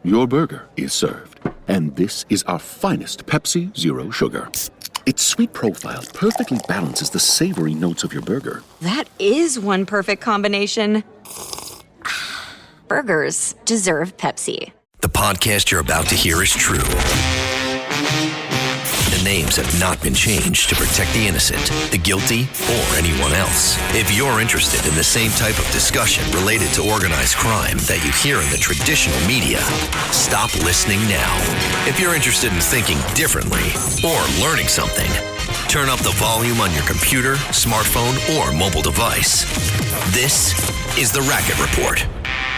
your burger is served. And this is our finest Pepsi Zero Sugar. Its sweet profile perfectly balances the savory notes of your burger. That is one perfect combination. Burgers deserve Pepsi. The podcast you're about to hear is true. The names have not been changed to protect the innocent, the guilty, or anyone else. If you're interested in the same type of discussion related to organized crime that you hear in the traditional media, stop listening now. If you're interested in thinking differently or learning something, turn up the volume on your computer, smartphone, or mobile device. This is the Racket Report.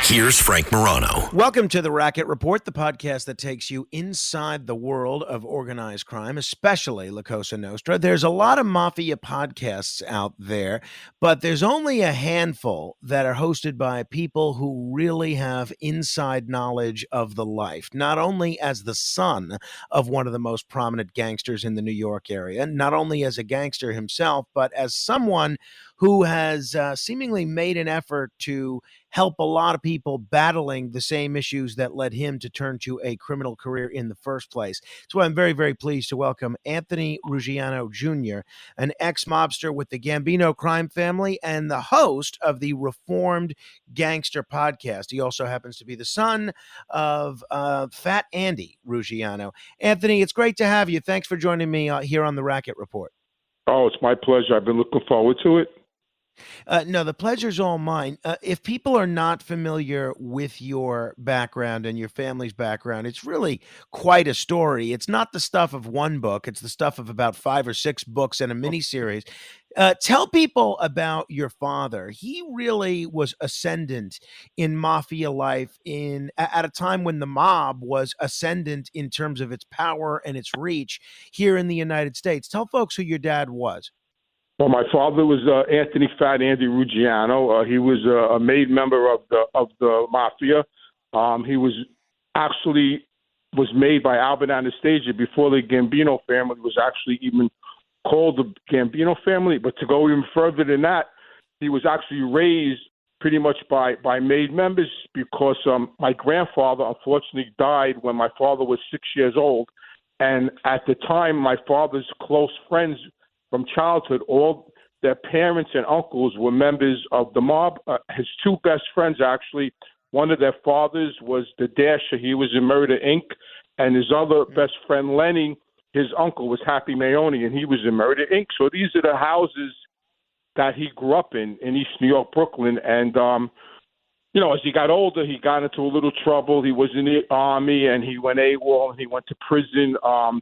Here's Frank Morano. Welcome to the Racket Report, the podcast that takes you inside the world of organized crime, especially La Cosa Nostra. There's a lot of mafia podcasts out there, but there's only a handful that are hosted by people who really have inside knowledge of the life, not only as the son of one of the most prominent gangsters in the New York area, not only as a gangster himself, but as someone who has seemingly made an effort to help a lot of people battling the same issues that led him to turn to a criminal career in the first place. So I'm very, very pleased to welcome Anthony Ruggiano Jr., an ex-mobster with the Gambino Crime Family and the host of the Reformed Gangster Podcast. He also happens to be the son of Fat Andy Ruggiano. Anthony, it's great to have you. Thanks for joining me here on the Racket Report. Oh, it's my pleasure. I've been looking forward to it. No, the pleasure's all mine. If people are not familiar with your background and your family's background, it's really quite a story. It's not the stuff of one book. It's the stuff of about 5 or 6 books and a miniseries. Tell people about your father. He really was ascendant in mafia life at a time when the mob was ascendant in terms of its power and its reach here in the United States. Tell folks who your dad was. Well, my father was Anthony Fat Andy Ruggiano. He was a made member of the mafia. He was made by Albert Anastasia before the Gambino family was actually even called the Gambino family. But to go even further than that, he was actually raised pretty much by made members because my grandfather unfortunately died when my father was 6 years old. And at the time, my father's close friends from childhood, all their parents and uncles were members of the mob. His 2 best friends, actually, one of their fathers was the Dasher. He was in Murder, Inc. And his other best friend, Lenny, his uncle was Happy Mayoni, and he was in Murder, Inc. So these are the houses that he grew up in East New York, Brooklyn. And, as he got older, he got into a little trouble. He was in the Army, and he went AWOL, and he went to prison.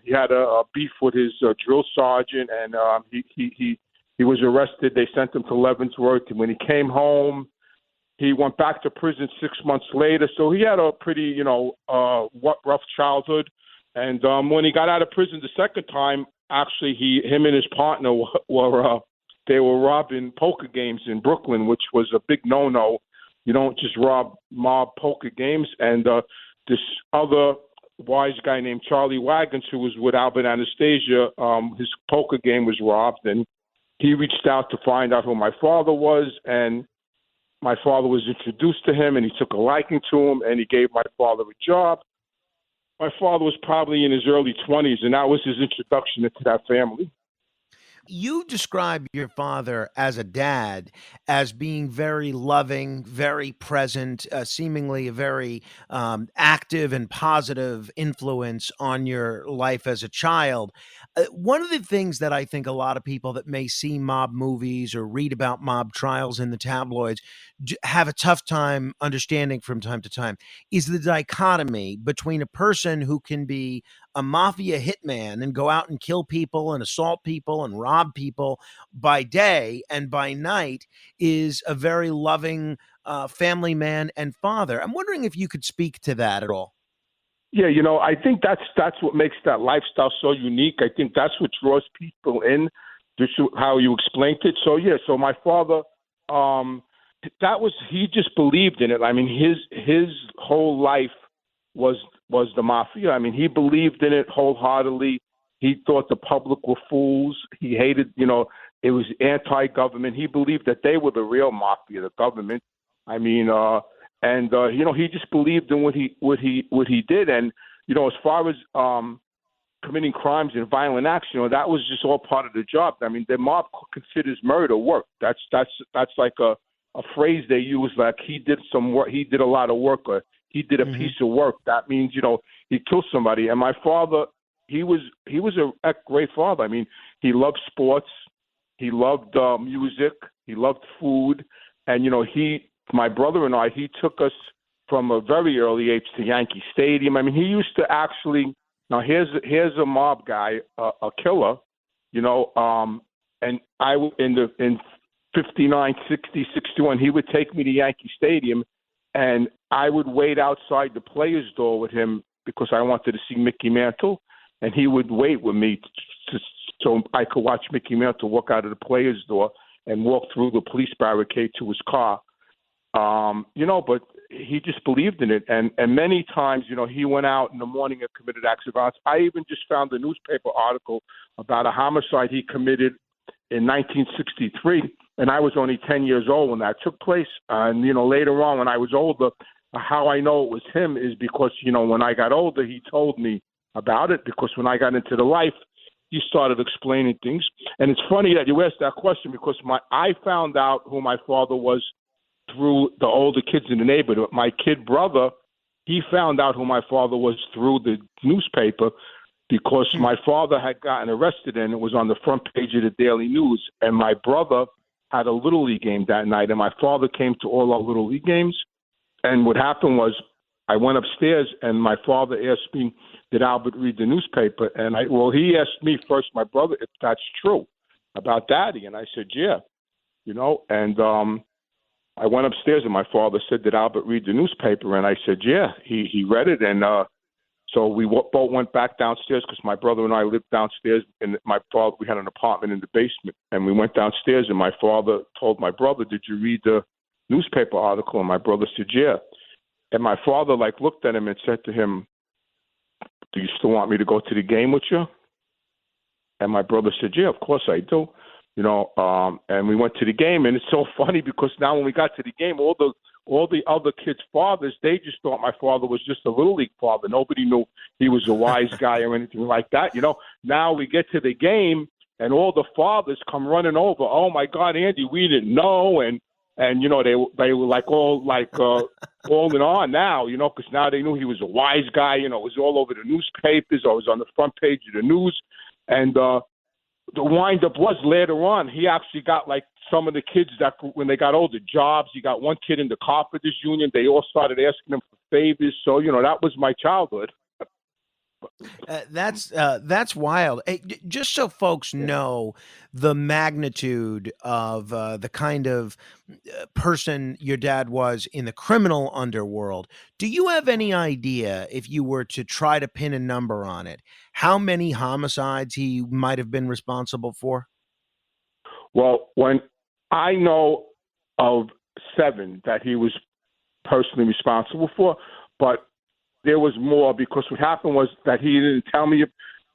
He had a beef with his drill sergeant, and he was arrested. They sent him to Leavenworth, and when he came home, he went back to prison 6 months later. So he had a pretty, rough childhood. And when he got out of prison the second time, actually, him and his partner were robbing poker games in Brooklyn, which was a big no-no. You don't just rob mob poker games. And this other wise guy named Charlie Wagons, who was with Albert Anastasia, his poker game was robbed. And he reached out to find out who my father was. And my father was introduced to him, and he took a liking to him, and he gave my father a job. My father was probably in his early 20s, and that was his introduction into that family. You describe your father as a dad as being very loving, very present, seemingly a very active and positive influence on your life as a child. One of the things that I think a lot of people that may see mob movies or read about mob trials in the tabloids have a tough time understanding from time to time is the dichotomy between a person who can be a mafia hitman and go out and kill people and assault people and rob people by day, and by night is a very loving family man and father. I'm wondering if you could speak to that at all. Yeah, I think that's what makes that lifestyle so unique. I think that's what draws people in, just how you explained it. So my father, he just believed in it. I mean, his whole life was the mafia. I mean, he believed in it wholeheartedly. He thought the public were fools. He hated, it was anti-government. He believed that they were the real mafia, the government. I mean, And he just believed in what he did. And as far as committing crimes and violent acts, that was just all part of the job. I mean, the mob considers murder work. That's like a phrase they use, like he did some work, he did a lot of work, or he did a piece of work. That means he killed somebody. And my father, he was a great father. I mean, he loved sports, he loved music, he loved food, and my brother and I, he took us from a very early age to Yankee Stadium. I mean, he used to actually. Now here's a mob guy, a killer, and I in 59, 60, 61, he would take me to Yankee Stadium, and I would wait outside the players' door with him because I wanted to see Mickey Mantle, and he would wait with me so I could watch Mickey Mantle walk out of the players' door and walk through the police barricade to his car. But he just believed in it. And many times, he went out in the morning and committed acts of violence. I even just found a newspaper article about a homicide he committed in 1963. And I was only 10 years old when that took place. And, later on when I was older, how I know it was him is because, when I got older, he told me about it, because when I got into the life, he started explaining things. And it's funny that you asked that question, because I found out who my father was through the older kids in the neighborhood. My kid brother, he found out who my father was through the newspaper, because my father had gotten arrested and it was on the front page of the Daily News. And my brother had a Little League game that night, and my father came to all our Little League games. And what happened was I went upstairs and my father asked me, did Albert read the newspaper? And he asked me first, my brother, if that's true about Daddy. And I said, yeah, and I went upstairs and my father said, did Albert read the newspaper? And I said, yeah, he read it. And so we both went back downstairs, because my brother and I lived downstairs, and we had an apartment in the basement. And we went downstairs and my father told my brother, did you read the newspaper article? And my brother said, yeah. And my father looked at him and said to him, do you still want me to go to the game with you? And my brother said, yeah, of course I do. And we went to the game, and it's so funny because now when we got to the game, all the other kids' fathers, they just thought my father was just a Little League father. Nobody knew he was a wise guy or anything like that. Now we get to the game, and all the fathers come running over. Oh my God, Andy, we didn't know, and they were all in on now, because now they knew he was a wise guy. It was all over the newspapers, or it was on the front page of the news, and the wind-up was later on, he actually got some of the kids that when they got older jobs. He got one kid in the Carpenters Union. They all started asking him for favors. So, that was my childhood. That's wild. Hey, just so folks know the magnitude of the kind of person your dad was in the criminal underworld, do you have any idea, if you were to try to pin a number on it, how many homicides he might have been responsible for? Well, when I know of 7 that he was personally responsible for, but there was more, because what happened was that he didn't tell me.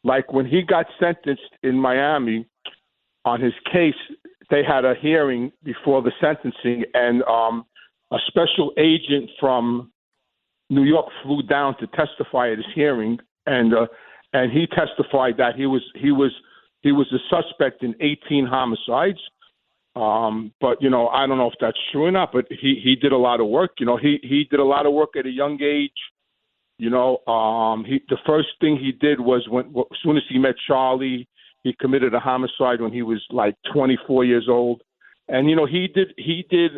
When he got sentenced in Miami on his case, they had a hearing before the sentencing, and a special agent from New York flew down to testify at his hearing, and he testified that he was a suspect in 18 homicides. But I don't know if that's true or not. But he did a lot of work. He did a lot of work at a young age. The first thing he did was as soon as he met Charlie, he committed a homicide when he was 24 years old. And, he did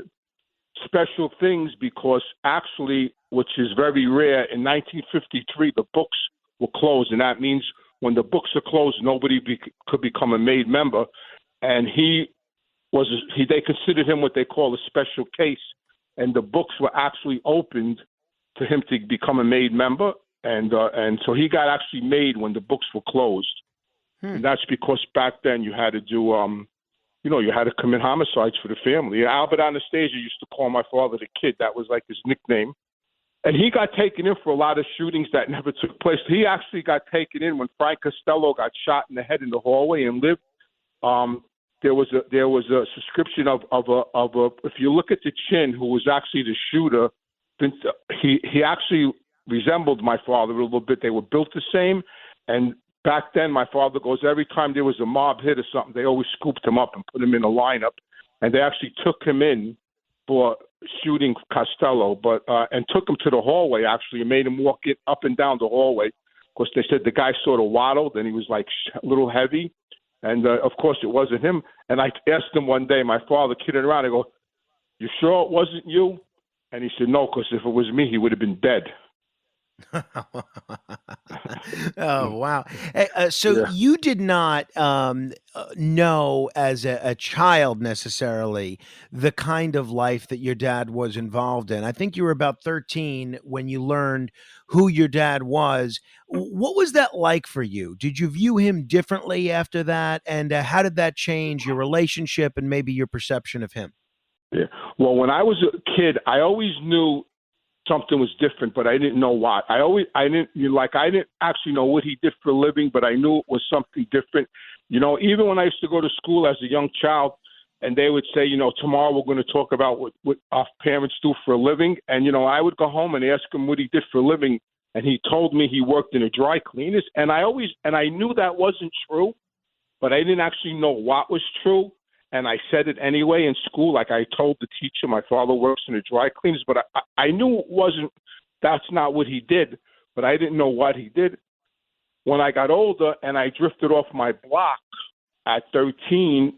special things, because actually, which is very rare, in 1953, the books were closed. And that means when the books are closed, nobody could become a made member. And they considered him what they call a special case. And the books were actually opened to him to become a made member, and so he got actually made when the books were closed. And that's because back then you had to do, you had to commit homicides for the family. Albert Anastasia used to call my father the Kid. That was his nickname. And he got taken in for a lot of shootings that never took place. He actually got taken in when Frank Costello got shot in the head in the hallway and lived. There was a description of a if you look at the chin, who was actually the shooter. he actually resembled my father a little bit. They were built the same, and back then my father goes, every time there was a mob hit or something, they always scooped him up and put him in a lineup, and they actually took him in for shooting Costello, but and took him to the hallway actually and made him walk it up and down the hallway. Of course, they said the guy sort of waddled and he was like a little heavy, and of course it wasn't him. And I asked him one day, my father kidding around, I go, "You sure it wasn't you?" And he said, "No, because if it was me, he would have been dead." Oh, wow. So you did not know as a child necessarily the kind of life that your dad was involved in. I think you were about 13 when you learned who your dad was. What was that like for you? Did you view him differently after that? And how did that change your relationship and maybe your perception of him? Yeah. Well, when I was a kid, I always knew something was different, but I didn't know what. I didn't actually know what he did for a living, but I knew it was something different. You know, even when I used to go to school as a young child, and they would say, you know, tomorrow we're going to talk about what our parents do for a living, and you know, I would go home and ask him what he did for a living, and he told me he worked in a dry cleaners, and I knew that wasn't true, but I didn't actually know what was true. And I said it anyway in school. Like I told the teacher, my father works in a dry cleaners, but I knew that's not what he did, but I didn't know what he did. When I got older and I drifted off my block at 13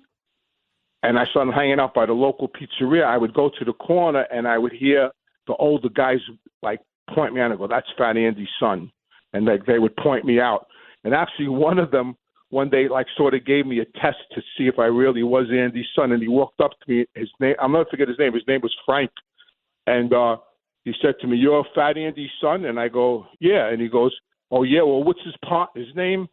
and I started hanging out by the local pizzeria, I would go to the corner and I would hear the older guys like point me out and go, "That's Fat Andy's son." And they would point me out. And actually one of them, one day, like, sort of gave me a test to see if I really was Andy's son. And he walked up to me. His name, I'll never forget his name. His name was Frank. And he said to me, "You're Fat Andy's son?" And I go, "Yeah." And he goes, "Oh, yeah, well, what's his partner's name?"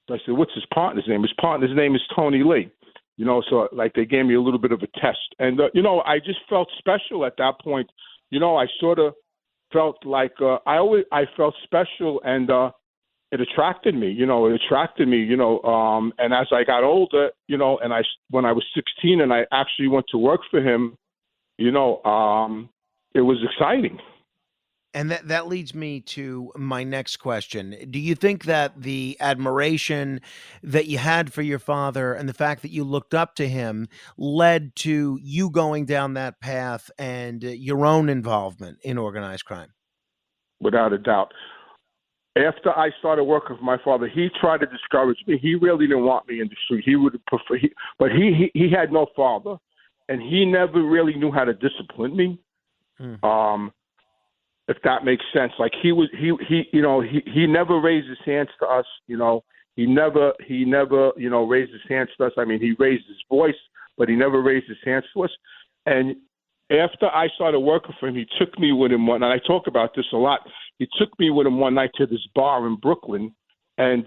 I said, "What's his partner's name?" His partner's name is Tony Lee. You know, so, like, they gave me a little bit of a test. And, you know, I just felt special at that point. You know, I sort of felt like I felt special, and it attracted me, and as I got older, you know, and when I was 16 and I actually went to work for him, you know, it was exciting. And that leads me to my next question. Do you think that the admiration that you had for your father and the fact that you looked up to him led to you going down that path and your own involvement in organized crime? Without a doubt. After I started working for my father, he tried to discourage me. He really didn't want me in the street. He would prefer, but he had no father, and he never really knew how to discipline me. If that makes sense. Like he never raised his hands to us. You know, he never raised his hands to us. I mean, he raised his voice, but he never raised his hands to us. And after I started working for him, he took me with him and I talk about this a lot. He took me with him one night to this bar in Brooklyn, and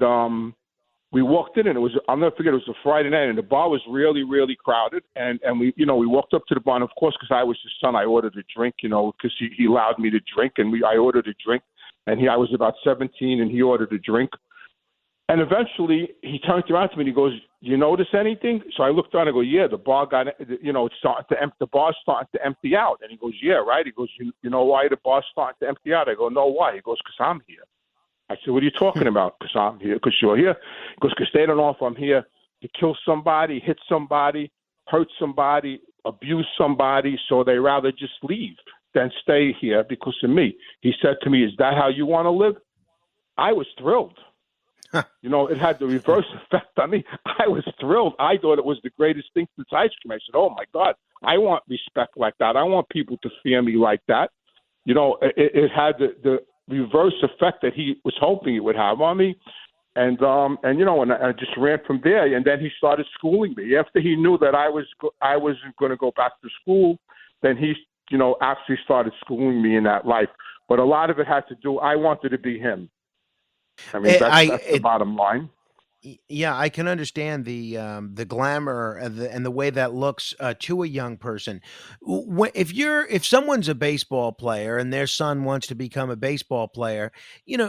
we walked in, and I'll never forget, it was a Friday night, and the bar was really, really crowded, and we walked up to the bar, and of course, because I was his son, I ordered a drink, you know, because he allowed me to drink, and I ordered a drink, and I was about 17, and he ordered a drink. And eventually, he turned around to me and he goes, "You notice anything?" So I looked around and I go, "Yeah, the bar it's starting to empty. The bar's starting to empty out." And he goes, "Yeah, right." He goes, "You know why the bar's starting to empty out?" I go, "No, why?" He goes, "Because I'm here." I said, "What are you talking about?" "Because I'm here." "Because you're here?" He goes, "Because they don't know if I'm here to kill somebody, hit somebody, hurt somebody, abuse somebody, so they rather just leave than stay here because of me." He said to me, "Is that how you want to live?" I was thrilled. You know, it had the reverse effect on me. I was thrilled. I thought it was the greatest thing since ice cream. I said, "Oh, my God, I want respect like that. I want people to fear me like that." You know, it had the reverse effect that he was hoping it would have on me. And I just ran from there. And then he started schooling me. After he knew that I wasn't going to go back to school, then he, actually started schooling me in that life. But a lot of it had to do, I wanted to be him. I mean, that's the bottom line. Yeah, I can understand the glamour and the way that looks to a young person. If someone's a baseball player and their son wants to become a baseball player,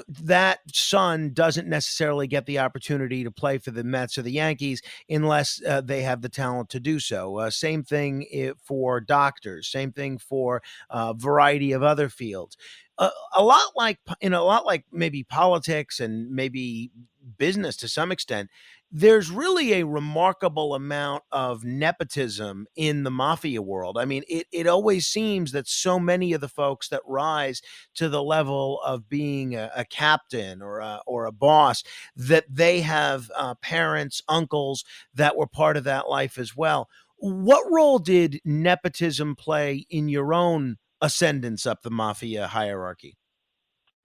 that son doesn't necessarily get the opportunity to play for the Mets or the Yankees unless they have the talent to do so. Same thing for doctors. Same thing for a variety of other fields. A lot like maybe politics and maybe business to some extent, there's really a remarkable amount of nepotism in the mafia world. I mean, it always seems that so many of the folks that rise to the level of being a captain or a boss, that they have parents, uncles that were part of that life as well. What role did nepotism play in your own ascendance up the mafia hierarchy?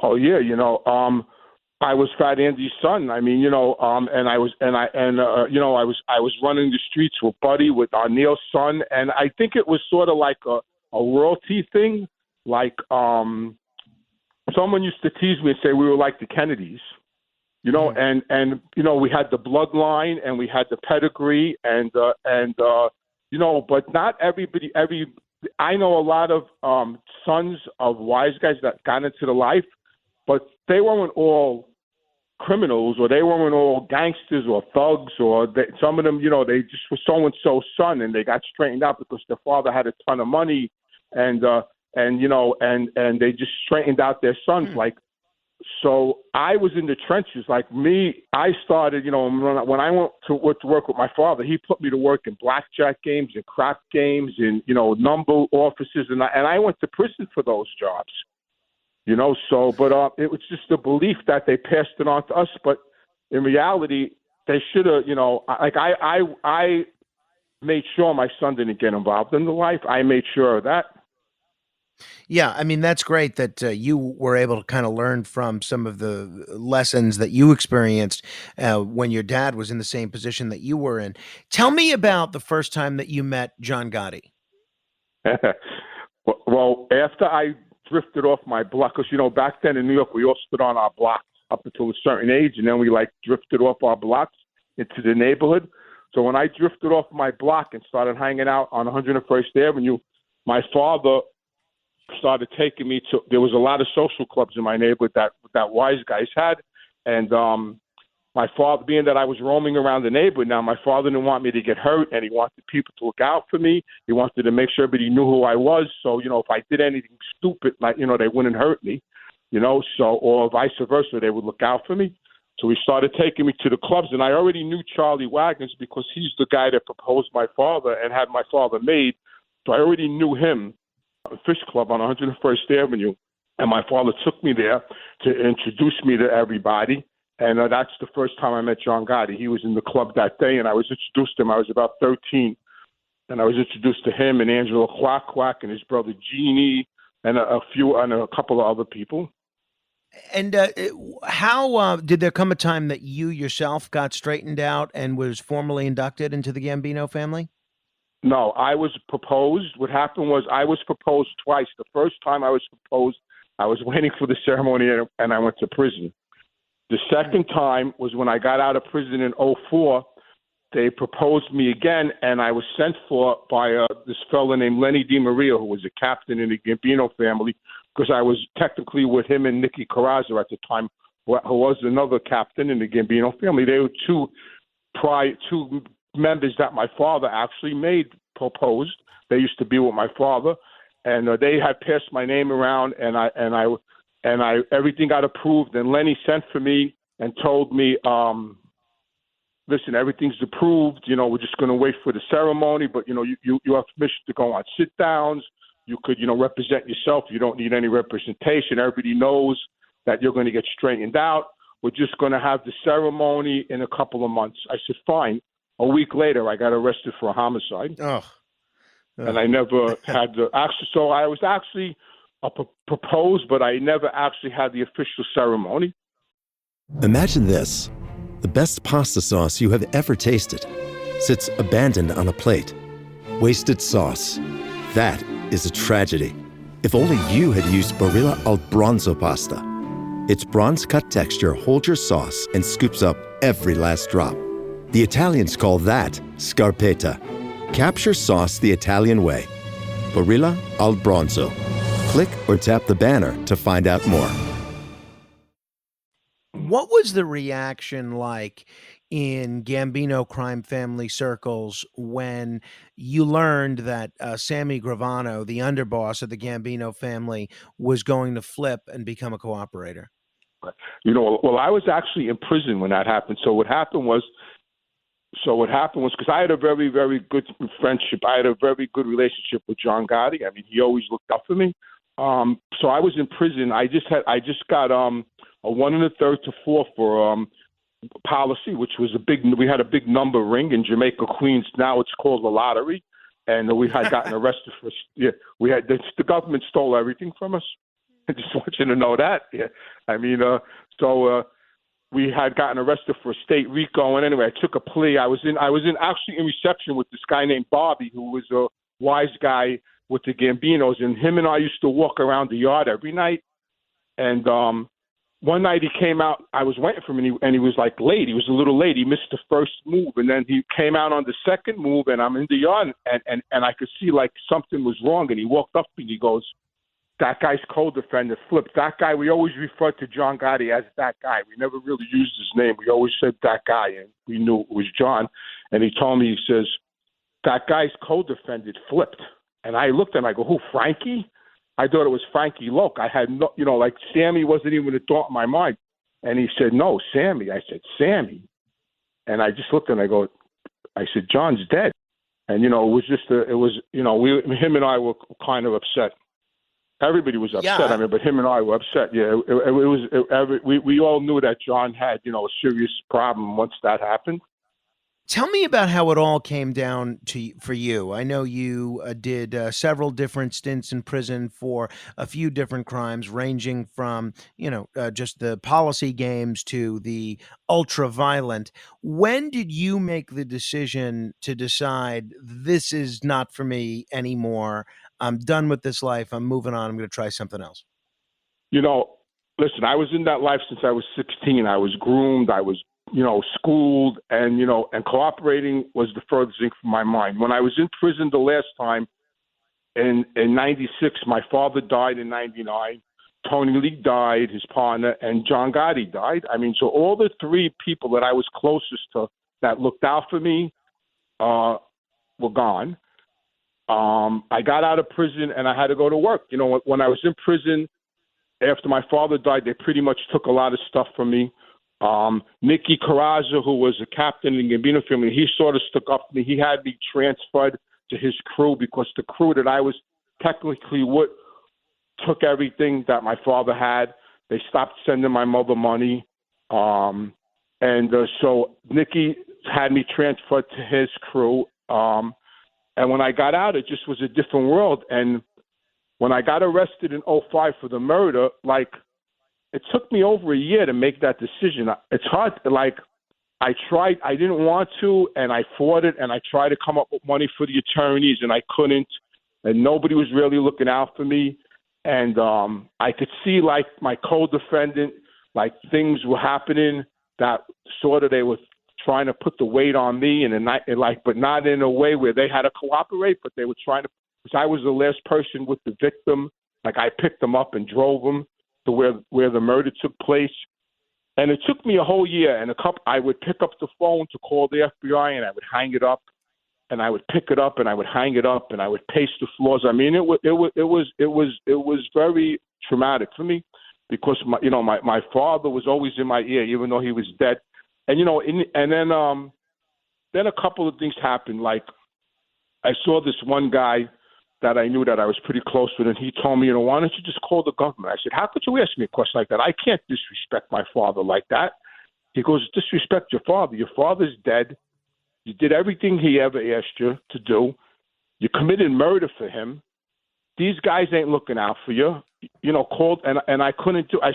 Oh yeah, I was Fat Andy's son. I mean, and I was, I was running the streets with Buddy, with Neil's son, and I think it was sort of like a royalty thing. Like, someone used to tease me and say we were like the Kennedys, and we had the bloodline and we had the pedigree, but not everybody. I know a lot of sons of wise guys that got into the life, but they weren't all criminals, or they weren't all gangsters or thugs, or some of them, they just were so-and-so's son, and they got straightened out because their father had a ton of money, and they just straightened out their sons. Like, so I was in the trenches. Like me, I started, when I went to work with my father, he put me to work in blackjack games and crap games and, number offices, and I went to prison for those jobs. It was just the belief that they passed it on to us. But in reality, they should have, I made sure my son didn't get involved in the life. I made sure of that. Yeah, I mean, that's great that you were able to kind of learn from some of the lessons that you experienced when your dad was in the same position that you were in. Tell me about the first time that you met John Gotti. Well, after I drifted off my block, because, back then in New York, we all stood on our blocks up until a certain age, and then we, drifted off our blocks into the neighborhood. So when I drifted off my block and started hanging out on 101st Avenue, my father started taking me to, there was a lot of social clubs in my neighborhood that wise guys had. And my father, being that I was roaming around the neighborhood now, my father didn't want me to get hurt, and he wanted people to look out for me. He wanted to make sure everybody knew who I was. So, if I did anything stupid, they wouldn't hurt me, or vice versa, they would look out for me. So he started taking me to the clubs, and I already knew Charlie Wagons because he's the guy that proposed my father and had my father made. So I already knew him. A fish club on 101st Avenue, and my father took me there to introduce me to everybody, and that's the first time I met John Gotti. He was in the club that day, and I was introduced to him. I was about 13, and I was introduced to him and Angelo Quack and his brother Jeannie and a couple of other people. And how did there come a time that you yourself got straightened out and was formally inducted into the Gambino family? No, I was proposed. What happened was I was proposed twice. The first time I was proposed, I was waiting for the ceremony and I went to prison. The second time was when I got out of prison in 2004. They proposed me again, and I was sent for by this fellow named Lenny DiMaria, who was a captain in the Gambino family, because I was technically with him and Nicky Carrazzo at the time, who was another captain in the Gambino family. They were two members that my father actually proposed. They used to be with my father, and they had passed my name around, and I everything got approved. And Lenny sent for me and told me, listen, everything's approved. We're just going to wait for the ceremony, but you have permission to go on sit downs. You could represent yourself. You don't need any representation. Everybody knows that you're going to get straightened out. We're just going to have the ceremony in a couple of months. I said, fine. A week later, I got arrested for a homicide. And I never had the actually. So I was actually proposed, but I never actually had the official ceremony. Imagine this: the best pasta sauce you have ever tasted sits abandoned on a plate. Wasted sauce. That is a tragedy. If only you had used Barilla al Bronzo pasta. Its bronze-cut texture holds your sauce and scoops up every last drop. The Italians call that scarpetta. Capture sauce the Italian way. Barilla al Bronzo. Click or tap the banner to find out more. What was the reaction like in Gambino Crime Family circles when you learned that Sammy Gravano, the underboss of the Gambino family, was going to flip and become a cooperator? Well, I was actually in prison when that happened. So what happened was because I had a very, very good friendship. I had a very good relationship with John Gotti. I mean, he always looked up for me. So I was in prison. I just got a 1 1/3 to 4 for policy, which was we had a big number ring in Jamaica, Queens. Now it's called the lottery. And we had gotten arrested for, the government stole everything from us. I just want you to know that. Yeah. I mean, we had gotten arrested for state RICO, and anyway, I took a plea. I was actually in reception with this guy named Bobby, who was a wise guy with the Gambinos, and him and I used to walk around the yard every night. And one night he came out. I was waiting for him, and he was like late. He was a little late. He missed the first move, and then he came out on the second move, and I'm in the yard, and I could see like something was wrong. And he walked up to me. He goes, "That guy's co-defendant flipped." That guy, we always referred to John Gotti as that guy. We never really used his name. We always said that guy, and we knew it was John. And he told me, he says, "That guy's co-defendant flipped." And I looked at him, I go, "Who, Frankie?" I thought it was Frankie Loke. I had no, like Sammy wasn't even a thought in my mind. And he said, "No, Sammy." I said, "Sammy." And I just looked and I said, "John's dead." And, it was just, him and I were kind of upset. Everybody was upset. Yeah. I mean, but him and I were upset. Yeah, we all knew that John had, a serious problem once that happened. Tell me about how it all came down for you. I know you did several different stints in prison for a few different crimes, ranging from, just the policy games to the ultra violent. When did you make the decision to decide this is not for me anymore? I'm done with this life. I'm moving on. I'm going to try something else. Listen, I was in that life since I was 16. I was groomed. I was schooled, and cooperating was the furthest thing from my mind. When I was in prison the last time in 96, my father died in 99, Tony Lee died, his partner, and John Gotti died. I mean, so all the three people that I was closest to that looked out for me were gone. I got out of prison and I had to go to work. When I was in prison, after my father died, they pretty much took a lot of stuff from me. Nicky Carrazza, who was a captain in the Gambino family, he sort of stuck up for me. He had me transferred to his crew because the crew that I was technically with took everything that my father had. They stopped sending my mother money. So Nicky had me transferred to his crew. And when I got out, it just was a different world. And when I got arrested in 2005 for the murder, it took me over a year to make that decision. It's hard. I tried. I didn't want to, and I fought it, and I tried to come up with money for the attorneys, and I couldn't. And nobody was really looking out for me. And I could see, my co-defendant, things were happening that sort of they were trying to put the weight on me, but not in a way where they had to cooperate, but they were trying to. Because I was the last person with the victim. I picked them up and drove them to where the murder took place. And it took me a whole year and I would pick up the phone to call the FBI, and I would hang it up, and I would pick it up, and I would hang it up, and I would pace the floors. I mean, it was very traumatic for me because my father was always in my ear, even though he was dead. And then a couple of things happened. I saw this one guy that I knew that I was pretty close with, and he told me, "Why don't you just call the government?" I said, "How could you ask me a question like that? I can't disrespect my father like that." He goes, "Disrespect your father. Your father's dead. You did everything he ever asked you to do. You committed murder for him. These guys ain't looking out for you." Called, and I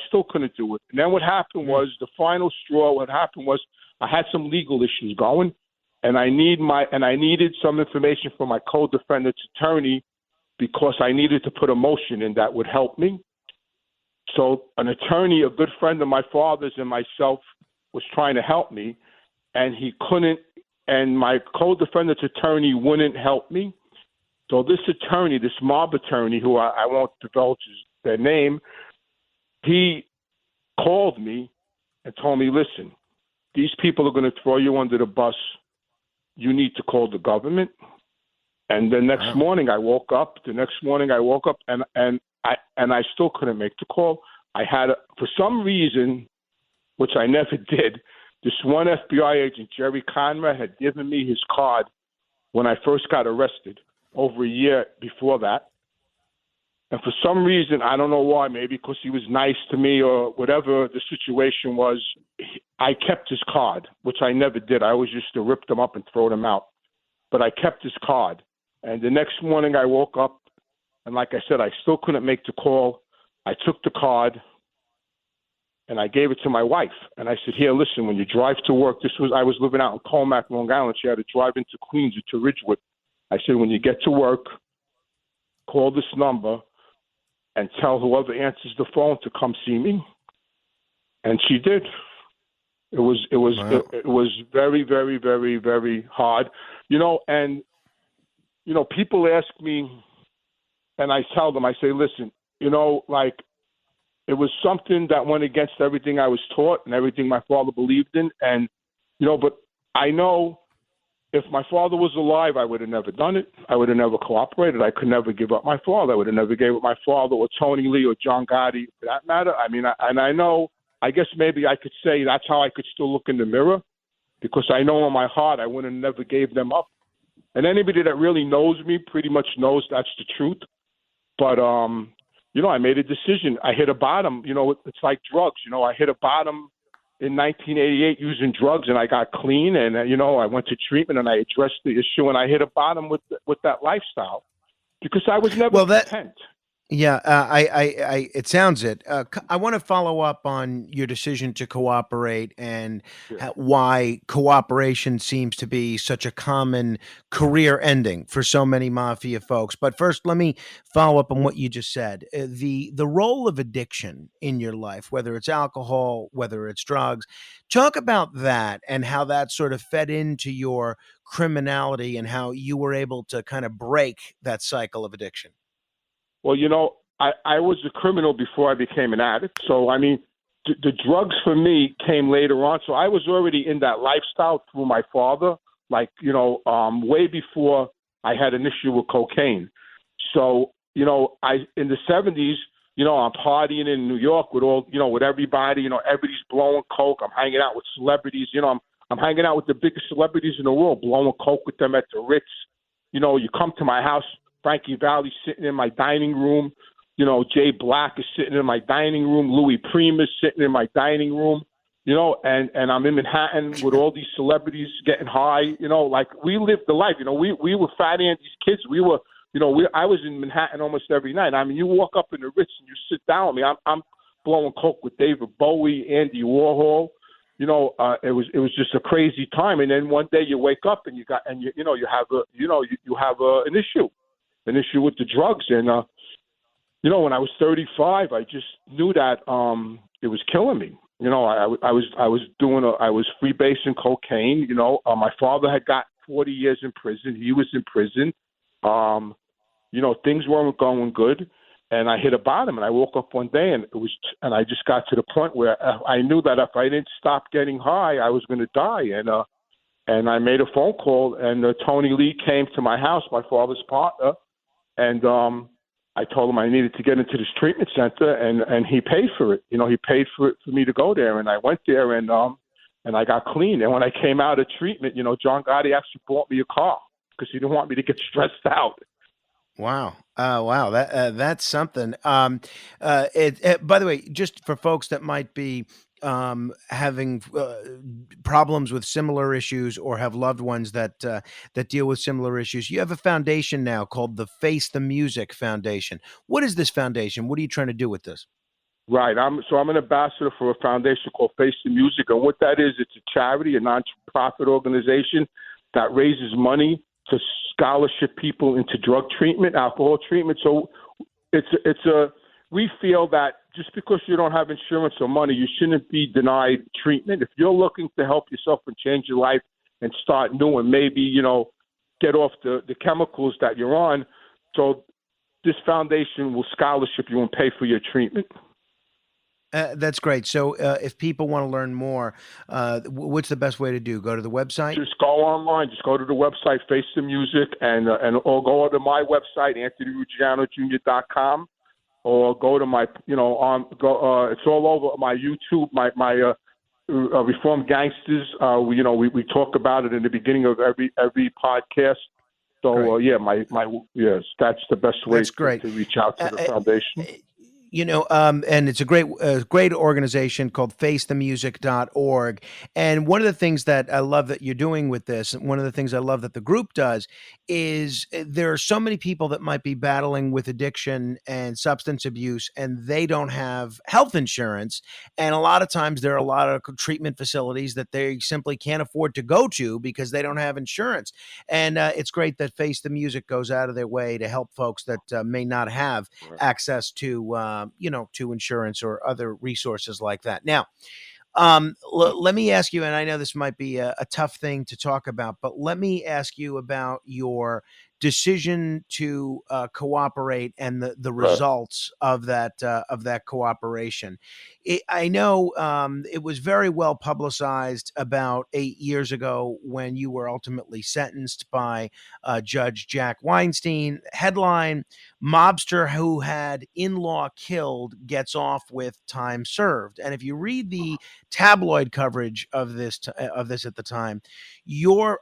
still couldn't do it. And then what happened was the final straw. What happened was I had some legal issues going, and I needed some information from my co-defendant's attorney, because I needed to put a motion in that would help me. So an attorney, a good friend of my father's and myself, was trying to help me, and he couldn't, and my co-defendant's attorney wouldn't help me. So this attorney, this mob attorney, who I won't divulge their name, he called me and told me, listen, these people are going to throw you under the bus. You need to call the government. And the next morning I woke up, and I still couldn't make the call. I had, for some reason, which I never did, this one FBI agent, Jerry Conrad, had given me his card when I first got arrested over a year before that. And for some reason, I don't know why, maybe because he was nice to me or whatever the situation was, I kept his card, which I never did. I always used to rip them up and throw them out. But I kept his card. And the next morning I woke up, and like I said, I still couldn't make the call. I took the card, and I gave it to my wife. And I said, here, listen, when you drive to work, I was living out in Colmac, Long Island. She had to drive into Queens or to Ridgewood. I said, when you get to work, call this number and tell whoever answers the phone to come see me. And she did. It was very, very, very, very hard. People ask me, and I tell them, I say, listen, it was something that went against everything I was taught and everything my father believed in. And, but I know if my father was alive, I would have never done it. I would have never cooperated. I could never give up my father. I would have never gave up my father or Tony Lee or John Gotti, for that matter. I mean, I know, I guess maybe I could say that's how I could still look in the mirror, because I know in my heart I would have never gave them up. And anybody that really knows me pretty much knows that's the truth. But, I made a decision. I hit a bottom. It's like drugs. I hit a bottom in 1988 using drugs, and I got clean, and, I went to treatment, and I addressed the issue, and I hit a bottom with that lifestyle because I was never content. Yeah, it sounds it. I want to follow up on your decision to cooperate and why cooperation seems to be such a common career ending for so many mafia folks. But first, let me follow up on what you just said. The role of addiction in your life, whether it's alcohol, whether it's drugs, talk about that and how that sort of fed into your criminality and how you were able to kind of break that cycle of addiction. Well, I was a criminal before I became an addict. So, I mean, the drugs for me came later on. So I was already in that lifestyle through my father, way before I had an issue with cocaine. So, in the 70s, I'm partying in New York with with everybody, everybody's blowing coke. I'm hanging out with celebrities, I'm hanging out with the biggest celebrities in the world, blowing coke with them at the Ritz. You come to my house, Frankie Valli's sitting in my dining room. Jay Black is sitting in my dining room. Louis Prima is sitting in my dining room. And I'm in Manhattan with all these celebrities getting high. We lived the life. We were Fat Andy's kids. We were, I was in Manhattan almost every night. I mean, you walk up in the Ritz and you sit down with me. I'm blowing coke with David Bowie, Andy Warhol. It was just a crazy time. And then one day you wake up and you have an issue. An issue with the drugs. And, when I was 35, I just knew that it was killing me. I was freebasing cocaine. My father had got 40 years in prison. He was in prison. Things weren't going good. And I hit a bottom, and I woke up one day, and I just got to the point where I knew that if I didn't stop getting high, I was going to die. And I made a phone call, and Tony Lee came to my house, my father's partner. And I told him I needed to get into this treatment center, and he paid for it. He paid for me to go there, and I went there, and I got clean. And when I came out of treatment, John Gotti actually bought me a car because he didn't want me to get stressed out. Wow. Wow. That's something. By the way, just for folks that might be having problems with similar issues or have loved ones that deal with similar issues, you have a foundation now called the Face the Music Foundation. What is this foundation? What are you trying to do with this? Right. I'm an ambassador for a foundation called Face the Music. And what that is, it's a charity, a non-profit organization that raises money to scholarship people into drug treatment, alcohol treatment. So we feel that just because you don't have insurance or money, you shouldn't be denied treatment. If you're looking to help yourself and change your life and start new and maybe, get off the chemicals that you're on, so this foundation will scholarship you and pay for your treatment. That's great. So if people want to learn more, what's the best way to do? Go to the website? Just go online. Just go to the website, Face the Music, or go to my website, AnthonyRuggianoJr.com, or go to my, it's all over my YouTube, my Reformed Gangsters. We talk about it in the beginning of every podcast. So yes, that's the best way to reach out to the foundation. And it's a great organization called facethemusic.org. And one of the things that I love that you're doing with this, and one of the things I love that the group does, is there are so many people that might be battling with addiction and substance abuse, and they don't have health insurance. And a lot of times there are a lot of treatment facilities that they simply can't afford to go to because they don't have insurance. And it's great that Face the Music goes out of their way to help folks that may not have access to to insurance or other resources like that. Now, let me ask you, and I know this might be a tough thing to talk about, but let me ask you about your decision to cooperate and the results of that cooperation. I know it was very well publicized about 8 years ago when you were ultimately sentenced by Judge Jack Weinstein. Headline: Mobster who had in-law killed gets off with time served. And if you read the tabloid coverage of this at the time, your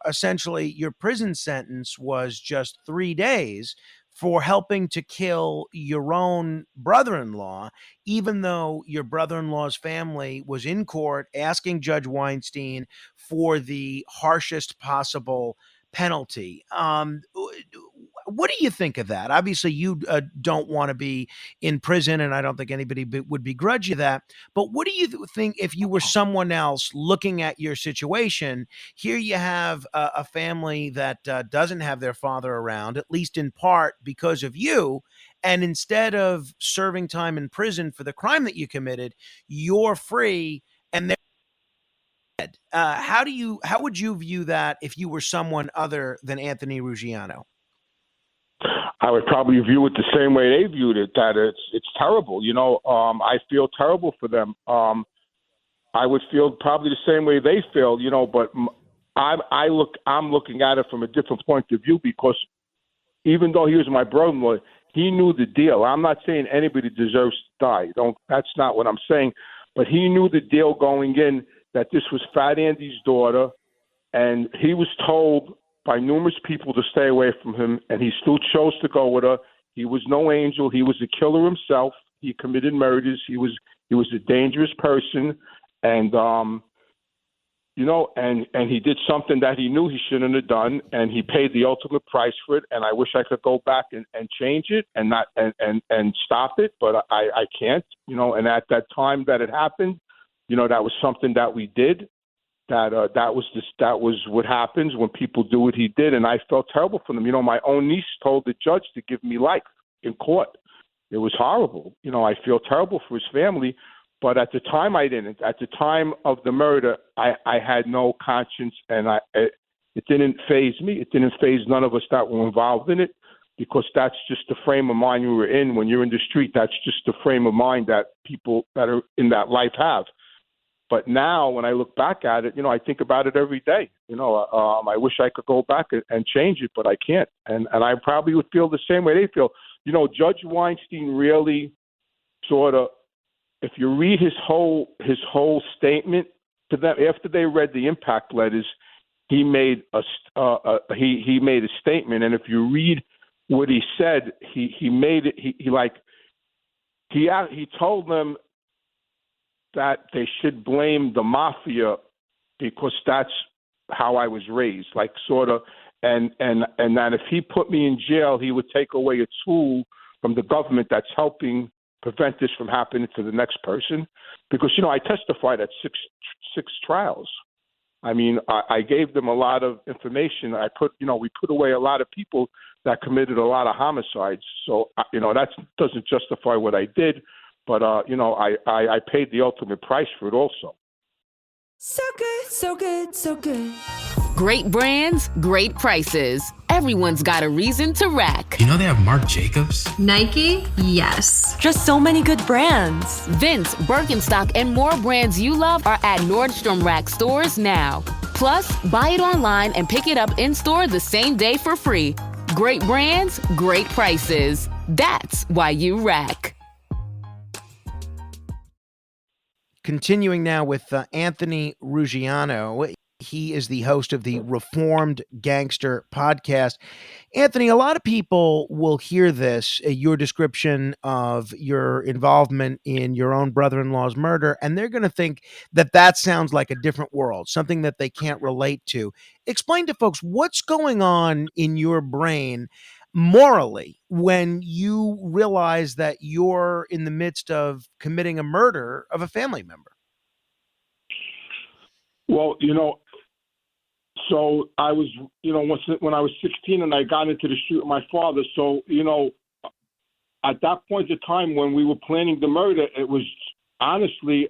prison sentence was just 3 days for helping to kill your own brother-in-law, even though your brother-in-law's family was in court asking Judge Weinstein for the harshest possible penalty. What do you think of that? Obviously, you don't want to be in prison, and I don't think anybody would begrudge you that. But what do you think if you were someone else looking at your situation? Here you have a family that doesn't have their father around, at least in part because of you. And instead of serving time in prison for the crime that you committed, you're free and they're dead. How would you view that if you were someone other than Anthony Ruggiano? I would probably view it the same way they viewed it, that it's terrible. I feel terrible for them. I would feel probably the same way they feel, but I'm looking at it from a different point of view, because even though he was my brother-in-law, he knew the deal. I'm not saying anybody deserves to die. That's not what I'm saying. But he knew the deal going in, that this was Fat Andy's daughter, and he was told by numerous people to stay away from him, and he still chose to go with her. He was no angel. He was a killer himself. He committed murders. He was a dangerous person, and and he did something that he knew he shouldn't have done, and he paid the ultimate price for it. And I wish I could go back and change it and not and stop it, but I can't. And at that time that it happened, that was something that we did. That was what happens when people do what he did, and I felt terrible for them. My own niece told the judge to give me life in court. It was horrible. I feel terrible for his family, but at the time I didn't. At the time of the murder, I had no conscience, and it didn't faze me. It didn't faze none of us that were involved in it, because that's just the frame of mind we were in. When you're in the street, that's just the frame of mind that people that are in that life have. But now, when I look back at it, I think about it every day. I wish I could go back and change it, but I can't. And I probably would feel the same way they feel. Judge Weinstein really sort of, if you read his whole statement to them after they read the impact letters, he made a statement. And if you read what he said, he made it. He told them that they should blame the mafia because that's how I was raised, and that if he put me in jail, he would take away a tool from the government that's helping prevent this from happening to the next person. Because, I testified at six trials. I mean, I gave them a lot of information. We put away a lot of people that committed a lot of homicides. So, that doesn't justify what I did. But I paid the ultimate price for it also. So good, so good, so good. Great brands, great prices. Everyone's got a reason to rack. You know they have Marc Jacobs? Nike? Yes. Just so many good brands. Vince, Birkenstock, and more brands you love are at Nordstrom Rack stores now. Plus, buy it online and pick it up in-store the same day for free. Great brands, great prices. That's why you rack. Continuing now with Anthony Ruggiano. He is the host of the Reformed Gangster Podcast. Anthony, a lot of people will hear this, your description of your involvement in your own brother-in-law's murder, and they're going to think that that sounds like a different world, something that they can't relate to. Explain to folks what's going on in your brain morally when you realize that you're in the midst of committing a murder of a family member. Well, so I was, when I was 16 and I got into the street with my father. So, at that point in time when we were planning the murder, it was honestly,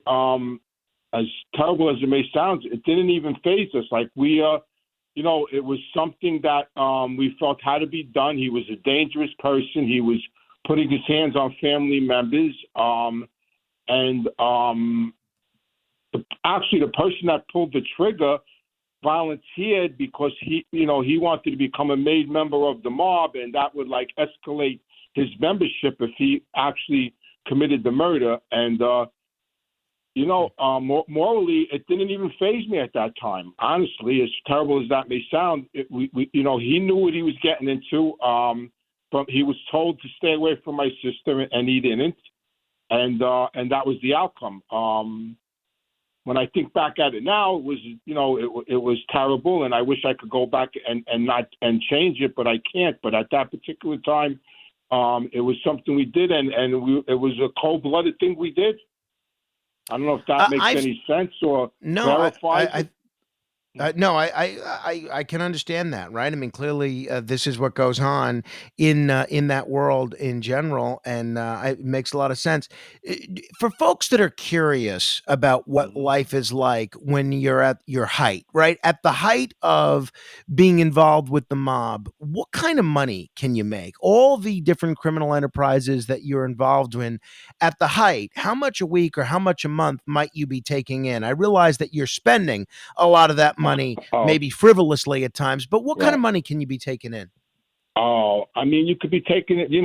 as terrible as it may sound, it didn't even faze us. Like it was something that we felt had to be done. He was a dangerous person. He was putting his hands on family members. Actually, the person that pulled the trigger volunteered because he wanted to become a made member of the mob, and that would escalate his membership if he actually committed the murder. And morally, it didn't even faze me at that time. Honestly, as terrible as that may sound, he knew what he was getting into. But he was told to stay away from my sister, and he didn't. And that was the outcome. When I think back at it now, it was it was terrible, and I wish I could go back and change it, but I can't. But at that particular time, it was something we did, and it was a cold-blooded thing we did. I don't know if that makes any sense or clarifies it. I can understand that, right? I mean, clearly, this is what goes on in that world in general, and it makes a lot of sense. For folks that are curious about what life is like when you're at your height, right? At the height of being involved with the mob, what kind of money can you make? All the different criminal enterprises that you're involved in, at the height, how much a week or how much a month might you be taking in? I realize that you're spending a lot of that money, maybe frivolously at times, but what kind of money can you be taking in? Oh, I mean, you could be taking it, you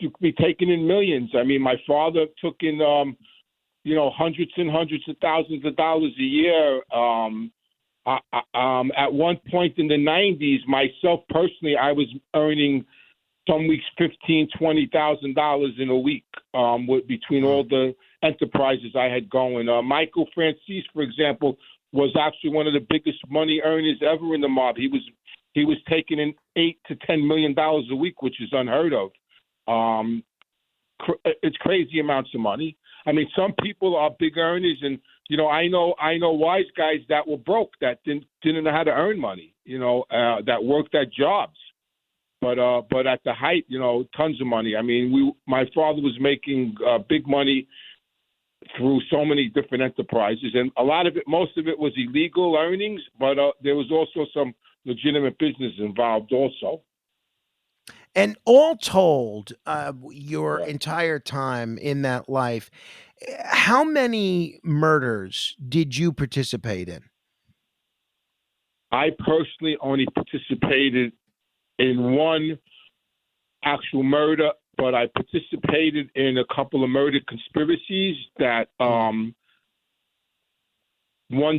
could be taking in millions. I mean, my father took in, hundreds and hundreds of thousands of dollars a year. At one point in the 90s, myself personally, I was earning some weeks $15,000, $20,000 in a week between all the enterprises I had going. Michael Francis, for example, was actually one of the biggest money earners ever in the mob. He was taking in $8 to $10 million a week, which is unheard of. It's crazy amounts of money. I mean, some people are big earners, and I know wise guys that were broke, that didn't know how to earn money. That worked at jobs, but at the height, tons of money. I mean, my father was making big money through so many different enterprises, and most of it was illegal earnings, but there was also some legitimate business involved also. And all told, your entire time in that life, how many murders did you participate in? I personally only participated in one actual murder, but I participated in a couple of murder conspiracies that one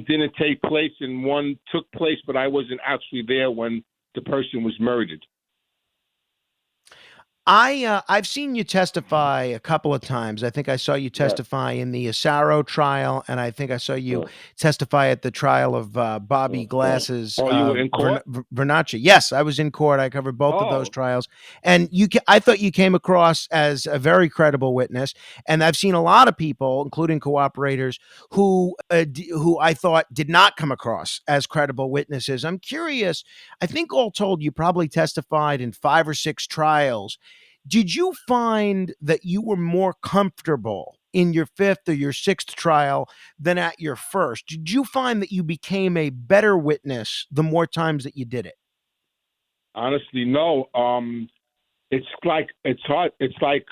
didn't take place and one took place, but I wasn't actually there when the person was murdered. I've seen you testify a couple of times. I think I saw you testify in the Asaro trial, and I think I saw you testify at the trial of Bobby Glass's you were in court? Vernacci. Yes, I was in court. I covered both of those trials, and I thought you came across as a very credible witness. And I've seen a lot of people, including cooperators, who I thought did not come across as credible witnesses. I'm curious. I think all told, you probably testified in 5 or 6 trials. Did you find that you were more comfortable in your fifth or your sixth trial than at your first? Did you find that you became a better witness the more times that you did it? Honestly, no. It's hard. It's like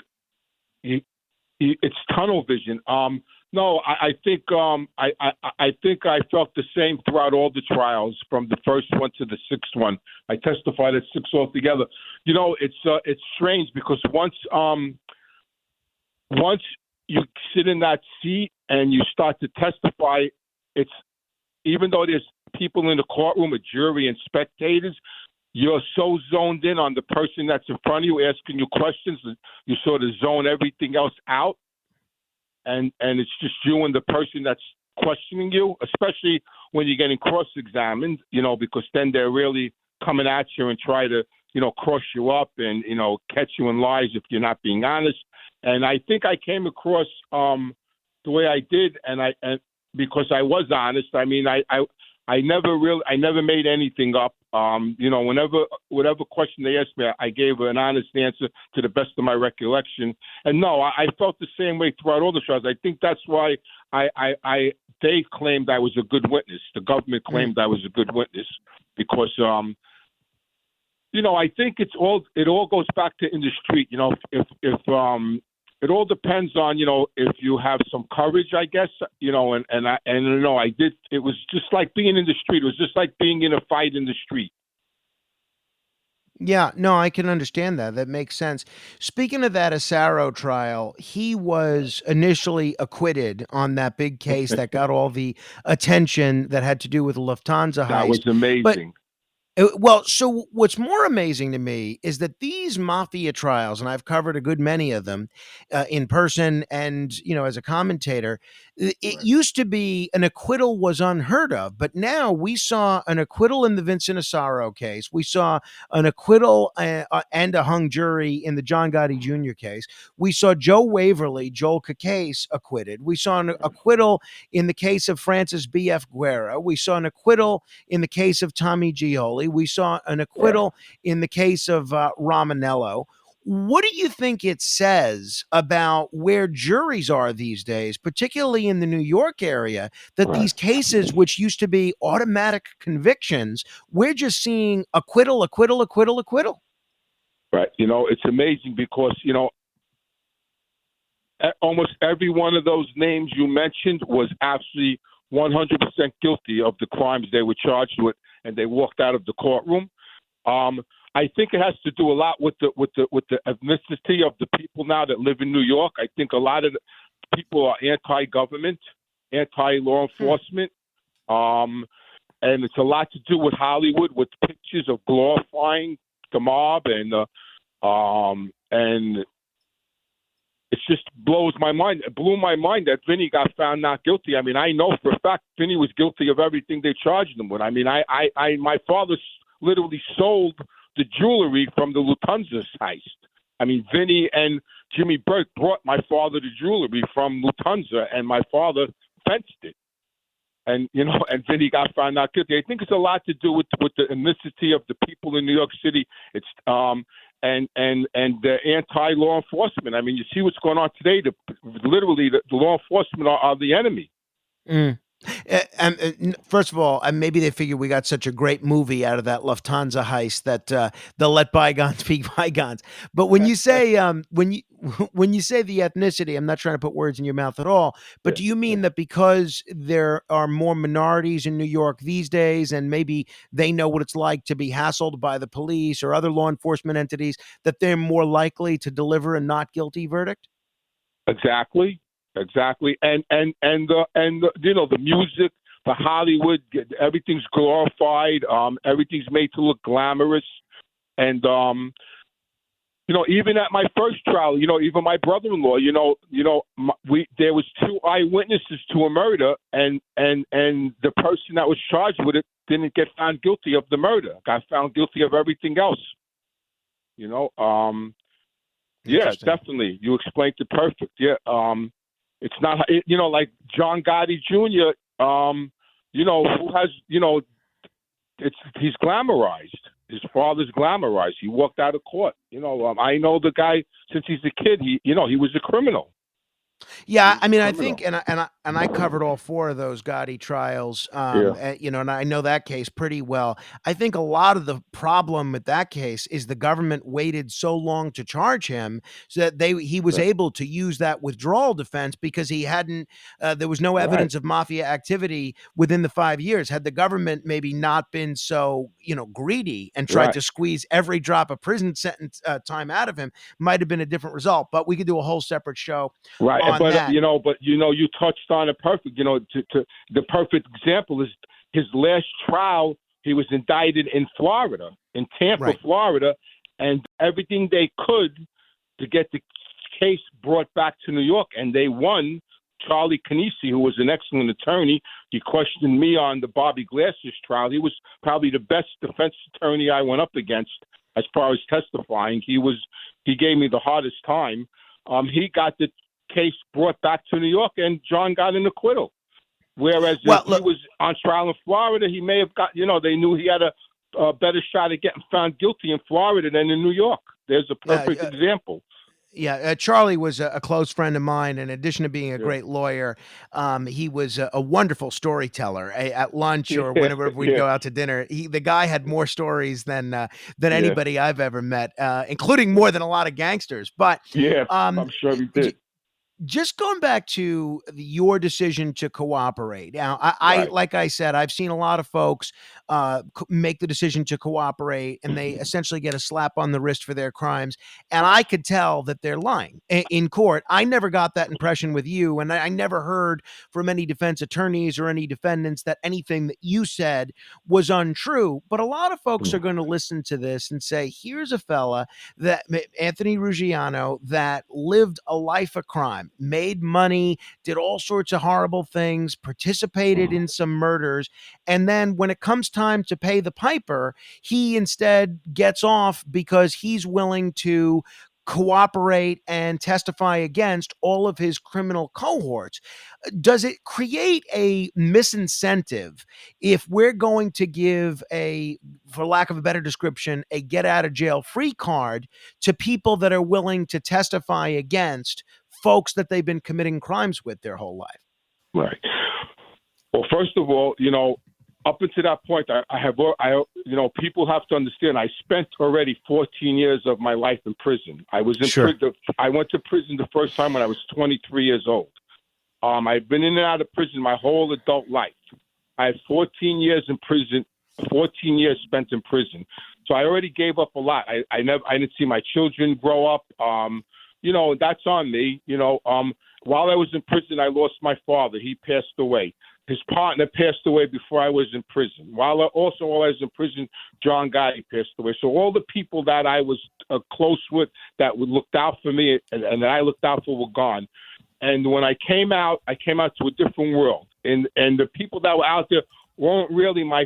it's tunnel vision. No, I think I think I felt the same throughout all the trials, from the first one to the sixth one. I testified at 6 altogether. It's strange because once you sit in that seat and you start to testify, it's, even though there's people in the courtroom, a jury and spectators, you're so zoned in on the person that's in front of you asking you questions, you sort of zone everything else out. And it's just you and the person that's questioning you, especially when you're getting cross-examined, because then they're really coming at you and try to, cross you up and, catch you in lies if you're not being honest. And I think I came across the way I did, and because I was honest. I mean, I never made anything up. Whatever question they asked me, I gave an honest answer to the best of my recollection. And no, I felt the same way throughout all the trials. I think that's why they claimed I was a good witness. The government claimed I was a good witness because, I think it all goes back to in the street. If it all depends on, if you have some courage, I guess, I did. It was just like being in the street. It was just like being in a fight in the street. Yeah, no, I can understand that. That makes sense. Speaking of that Asaro trial, he was initially acquitted on that big case that got all the attention that had to do with the Lufthansa heist. That was amazing. Well, so what's more amazing to me is that these mafia trials, and I've covered a good many of them in person and, as a commentator, it used to be an acquittal was unheard of, but now we saw an acquittal in the Vincent Asaro case. We saw an acquittal and a hung jury in the John Gotti Jr. case. We saw Joe Waverly, Joel Cacase acquitted. We saw an acquittal in the case of Francis B.F. Guerra. We saw an acquittal in the case of Tommy Gioli. We saw an acquittal in the case of Romanello. What do you think it says about where juries are these days, particularly in the New York area, that these cases, which used to be automatic convictions, we're just seeing acquittal, acquittal, acquittal, acquittal? Right. It's amazing because, almost every one of those names you mentioned was absolutely 100% guilty of the crimes they were charged with, and they walked out of the courtroom. I think it has to do a lot with the ethnicity of the people now that live in New York. I think a lot of the people are anti-government, anti-law enforcement, and it's a lot to do with Hollywood, with pictures of glorifying the mob, and it just blows my mind. It blew my mind that Vinny got found not guilty. I mean, I know for a fact Vinny was guilty of everything they charged him with. I mean, my father literally sold the jewelry from the Lufthansa heist. I mean, Vinny and Jimmy Burke brought my father the jewelry from Lufthansa, and my father fenced it. And, and Vinny got found not guilty. I think it's a lot to do with the ethnicity of the people in New York City. It's and the anti-law enforcement. I mean, you see what's going on today. Literally, the law enforcement are the enemy. First of all, maybe they figure we got such a great movie out of that Lufthansa heist that they'll let bygones be bygones. But when you say when you say the ethnicity, I'm not trying to put words in your mouth at all. But do you mean that because there are more minorities in New York these days, and maybe they know what it's like to be hassled by the police or other law enforcement entities, that they're more likely to deliver a not guilty verdict? Exactly. And the music, the Hollywood, everything's glorified. Everything's made to look glamorous. And, even at my first trial, even my brother-in-law, there was 2 eyewitnesses to a murder, and the person that was charged with it didn't get found guilty of the murder, got found guilty of everything else. Yeah, definitely. You explained it perfect. Yeah. It's not, like John Gotti Jr., who has, he's glamorized. his father's glamorized. He walked out of court. I know the guy since he's a kid. He was a criminal. Yeah, I mean, I think, and I covered all four of those Gotti trials, and I know that case pretty well. I think a lot of the problem with that case is the government waited so long to charge him so that he was able to use that withdrawal defense because he hadn't. There was no evidence of mafia activity within the 5 years. Had the government maybe not been so greedy and tried to squeeze every drop of prison sentence time out of him, might have been a different result. But we could do a whole separate show. Right. But you touched on it perfect. The perfect example is his last trial. He was indicted in Florida, in Tampa, Florida, and everything they could to get the case brought back to New York, and they won. Charlie Canisi, who was an excellent attorney, he questioned me on the Bobby Glasses trial. He was probably the best defense attorney I went up against as far as testifying. He gave me the hardest time. He got the case brought back to New York, and John got an acquittal. Whereas if he was on trial in Florida, he may have got, they knew he had a better shot at getting found guilty in Florida than in New York. There's a perfect example. Yeah, Charlie was a close friend of mine. In addition to being a great lawyer, he was a wonderful storyteller. At lunch or whenever we'd go out to dinner, the guy had more stories than anybody I've ever met, including more than a lot of gangsters. But I'm sure he did. Just going back to your decision to cooperate. Now, like I said, I've seen a lot of folks make the decision to cooperate, and they essentially get a slap on the wrist for their crimes. And I could tell that they're lying in court. I never got that impression with you, and I never heard from any defense attorneys or any defendants that anything that you said was untrue. But a lot of folks are going to listen to this and say, here's a fella, that Anthony Ruggiano, that lived a life of crime, made money, did all sorts of horrible things, participated in some murders. And then when it comes time to pay the piper, he instead gets off because he's willing to cooperate and testify against all of his criminal cohorts. Does it create a misincentive if we're going to give for lack of a better description, a get out of jail free card to people that are willing to testify against folks that they've been committing crimes with their whole life? Right. Well, first of all, up until that point, people have to understand, I spent already 14 years of my life in prison. I was in prison. I went to prison the first time when I was 23 years old. I've been in and out of prison my whole adult life. I had 14 years in prison, 14 years spent in prison. So I already gave up a lot. I didn't see my children grow up. That's on me. While I was in prison, I lost my father. He passed away. His partner passed away before I was in prison. While I was in prison, John Gotti passed away. So all the people that I was close with, that looked out for me and that I looked out for, were gone. And when I came out to a different world. And the people that were out there weren't really my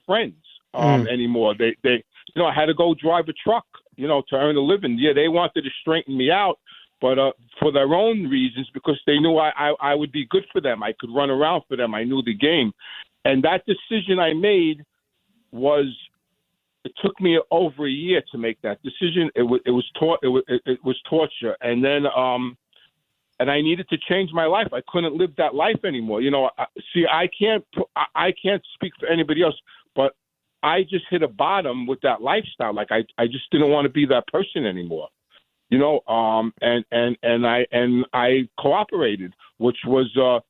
friends anymore. They I had to go drive a truck, to earn a living. Yeah, they wanted to straighten me out, but for their own reasons, because they knew I would be good for them. I could run around for them. I knew the game. And that decision I made it took me over a year to make that decision. It was torture. And then, and I needed to change my life. I couldn't live that life anymore. I can't speak for anybody else, but I just hit a bottom with that lifestyle. Like I just didn't want to be that person anymore, and I cooperated, which was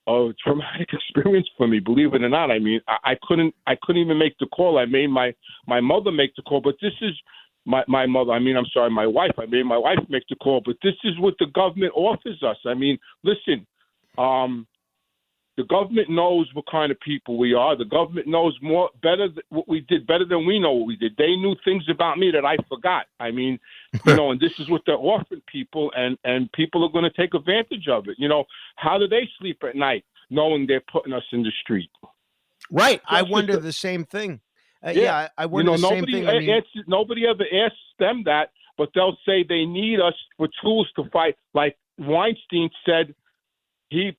a traumatic experience for me, believe it or not. I mean, I couldn't even make the call. I made my mother make the call, but this is my mother. My wife. I made my wife make the call, but this is what the government offers us. I mean, listen, the government knows what kind of people we are. The government knows what we did better than we know what we did. They knew things about me that I forgot. I mean, and this is what they're offering people, and people are going to take advantage of it. How do they sleep at night knowing they're putting us in the street? Right. I wonder the same thing. I wonder the same thing. Nobody ever asks them that, but they'll say they need us for tools to fight. Like Weinstein said, he